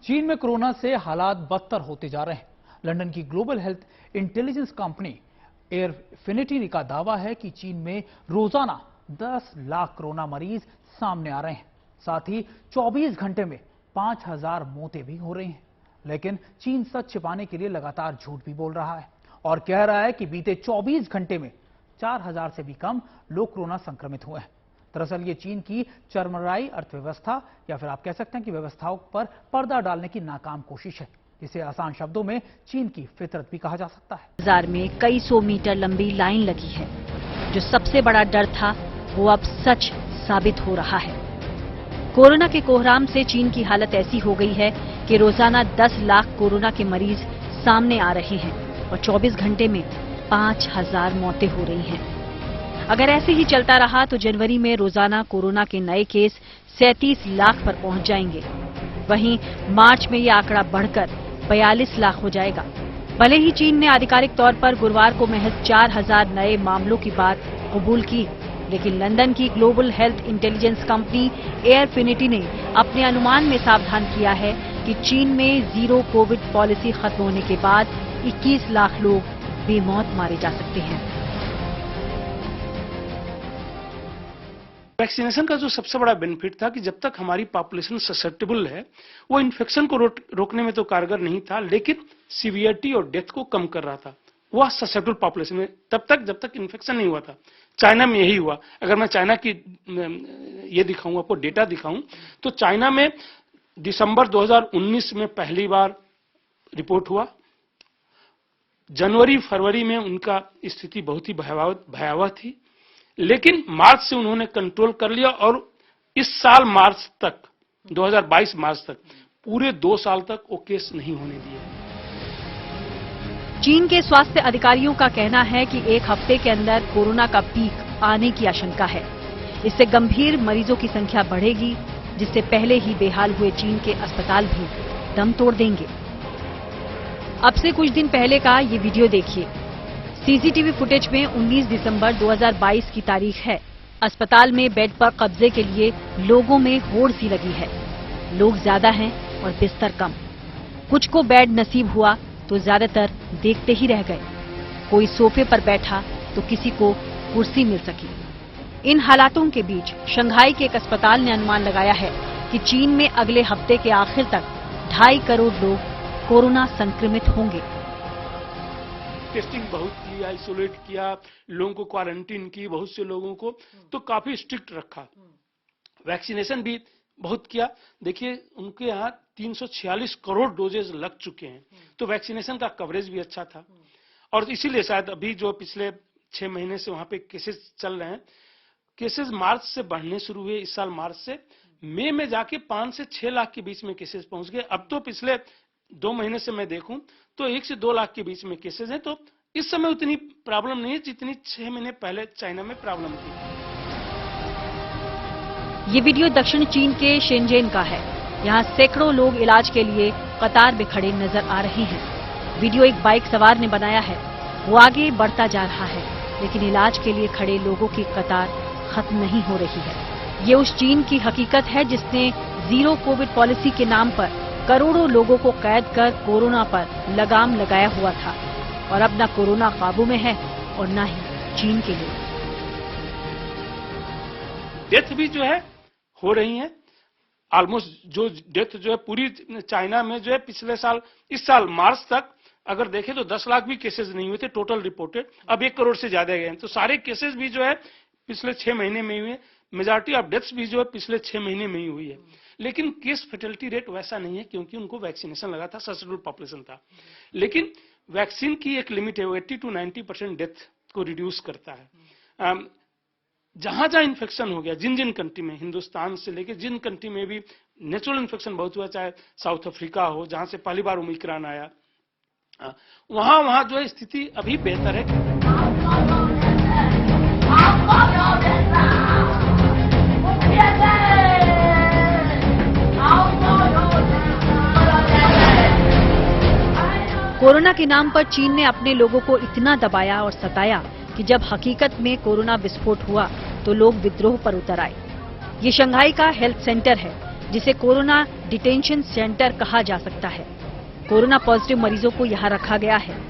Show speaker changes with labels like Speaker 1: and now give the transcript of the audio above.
Speaker 1: चीन में कोरोना से हालात बदतर होते जा रहे हैं। लंदन की global health intelligence company Airfinity का दावा है कि चीन में रोजाना 10 लाख कोरोना मरीज सामने आ रहे हैं। साथ ही 24 घंटे में 5000 मौतें भी हो रही हैं। लेकिन चीन सच छिपाने के लिए लगातार झूठ भी बोल रहा है और कह रहा है कि बीते 24 घंटे में 4000 से भी कम लोग कोरोना संक्रमित हुए हैं। दरअसल ये चीन की चरमराई अर्थव्यवस्था या फिर आप कह सकते हैं कि व्यवस्थाओं पर पर्दा डालने की नाकाम कोशिश है, जिसे आसान शब्दों में चीन की फितरत भी कहा जा सकता है।
Speaker 2: बाजार में कई सौ मीटर लंबी लाइन लगी है। जो सबसे बड़ा डर था वो अब सच साबित हो रहा है। कोरोना के कोहराम से चीन की हालत ऐसी हो गई है कि रोजाना 10 लाख कोरोना के मरीज सामने आ रहे हैं और 24 घंटे में 5000 मौतें हो रही हैं। अगर ऐसे ही चलता रहा तो जनवरी में रोजाना कोरोना के नए केस 37 लाख पर पहुंच जाएंगे। वहीं मार्च में ये आंकड़ा बढ़कर 42 लाख हो जाएगा। भले ही चीन ने आधिकारिक तौर पर गुरुवार को महज 4000 नए मामलों की बात कबूल की, लेकिन लंदन की global health intelligence company Airfinity ने अपने अनुमान में सावधान किया है कि चीन में जीरो कोविड पॉलिसी खत्म होने के बाद 21 लाख लोग बेमौत मारे जा सकते हैं।
Speaker 3: वैक्सीनेशन का जो सबसे बड़ा बेनिफिट था कि जब तक हमारी पॉपुलेशन ससेप्टेबल है, वो इन्फेक्शन को रोकने में तो कारगर नहीं था, लेकिन सीवियरिटी और डेथ को कम कर रहा था। वह ससेप्टेबल पॉपुलेशन में तब तक जब तक इन्फेक्शन नहीं हुआ था। चाइना में यही हुआ। अगर मैं चाइना की ये दिखाऊं, आपको डेटा दिखाऊं, तो चाइना में दिसंबर 2019 में पहली बार रिपोर्ट हुआ। जनवरी फरवरी में उनका स्थिति बहुत ही भयावह थी, लेकिन मार्च से उन्होंने कंट्रोल कर लिया और इस साल मार्च तक 2022 मार्च तक पूरे 2 साल तक वो केस नहीं होने दिए।
Speaker 2: चीन के स्वास्थ्य अधिकारियों का कहना है कि एक हफ्ते के अंदर कोरोना का पीक आने की आशंका है। इससे गंभीर मरीजों की संख्या बढ़ेगी, जिससे पहले ही बेहाल हुए चीन के अस्पताल भी दम तोड़ देंगे। अब से कुछ दिन पहले का ये वीडियो देखिए। सीसीटीवी फुटेज में 19 दिसंबर 2022 की तारीख है। अस्पताल में बेड पर कब्जे के लिए लोगों में होड़ सी लगी है। लोग ज्यादा हैं और बिस्तर कम। कुछ को बेड नसीब हुआ तो ज्यादातर देखते ही रह गए। कोई सोफे पर बैठा तो किसी को कुर्सी मिल सकी। इन हालातों के बीच शंघाई के एक अस्पताल ने अनुमान लगाया है कि चीन में अगले हफ्ते के आखिर तक 2.5 करोड़ लोग कोरोना संक्रमित होंगे।
Speaker 3: टेस्टिंग बहुत की, आइसोलेट किया, लोगों को क्वारंटीन की, बहुत से लोगों को तो काफी स्ट्रिक्ट रखा। वैक्सीनेशन भी बहुत किया। देखिए उनके यहाँ 346 करोड़ डोजेज लग चुके हैं, तो वैक्सीनेशन का कवरेज भी अच्छा था। और इसीलिए शायद अभी जो पिछले 6 महीने से वहां पे केसेस चल रहे हैं, केसेस मार्च से बढ़ने शुरू हुए। इस साल मार्च से मई में जाके 5 से 6 लाख के बीच में केसेस पहुंच गए। अब तो पिछले 2 महीने से मैं देखूं तो 1 से 2 लाख के बीच में केसेस हैं। तो इस समय उतनी प्रॉब्लम नहीं है जितनी 6 महीने पहले चाइना में प्रॉब्लम थी।
Speaker 2: ये वीडियो दक्षिण चीन के शेनजेन का है। यहाँ सैकड़ों लोग इलाज के लिए कतार में खड़े नजर आ रहे हैं। वीडियो एक बाइक सवार ने बनाया है। वो आगे बढ़ता जा रहा है, लेकिन इलाज के लिए खड़े लोगों की कतार खत्म नहीं हो रही है। ये उस चीन की हकीकत है जिसने जीरो कोविड पॉलिसी के नाम पर करोड़ों लोगों को कैद कर कोरोना पर लगाम लगाया हुआ था। और अब न कोरोना काबू में है और न ही चीन के लिए।
Speaker 3: डेथ भी जो है हो रही है। ऑलमोस्ट जो डेथ जो है पूरी चाइना में जो है पिछले साल, इस साल मार्च तक अगर देखें तो 10 लाख भी केसेस नहीं हुए थे टोटल रिपोर्टेड। अब 1 करोड़ से ज्यादा गए हैं। तो सारे केसेस भी जो है पिछले 6 महीने में हुए। मेजॉरिटी ऑफ डेथ्स भी जो है पिछले 6 महीने में ही हुई है। लेकिन केस फेटेलिटी रेट वैसा नहीं है क्योंकि उनको वैक्सीनेशन लगा था, ससेप्टेबल पॉपुलेशन था। लेकिन वैक्सीन की एक लिमिट है, वो 80 to 90% डेथ को रिड्यूस करता है। जहां जहां इन्फेक्शन हो गया, जिन जिन कंट्री में, हिंदुस्तान से लेकर जिन कंट्री में भी नेचुरल इन्फेक्शन बहुत हुआ, चाहे साउथ अफ्रीका हो जहां से पहली बार ओमिक्रॉन आया, वहां वहां जो है स्थिति अभी बेहतर है।
Speaker 2: कोरोना के नाम पर चीन ने अपने लोगों को इतना दबाया और सताया कि जब हकीकत में कोरोना विस्फोट हुआ तो लोग विद्रोह पर उतर आए। ये शंघाई का हेल्थ सेंटर है, जिसे कोरोना डिटेंशन सेंटर कहा जा सकता है। कोरोना पॉजिटिव मरीजों को यहां रखा गया है।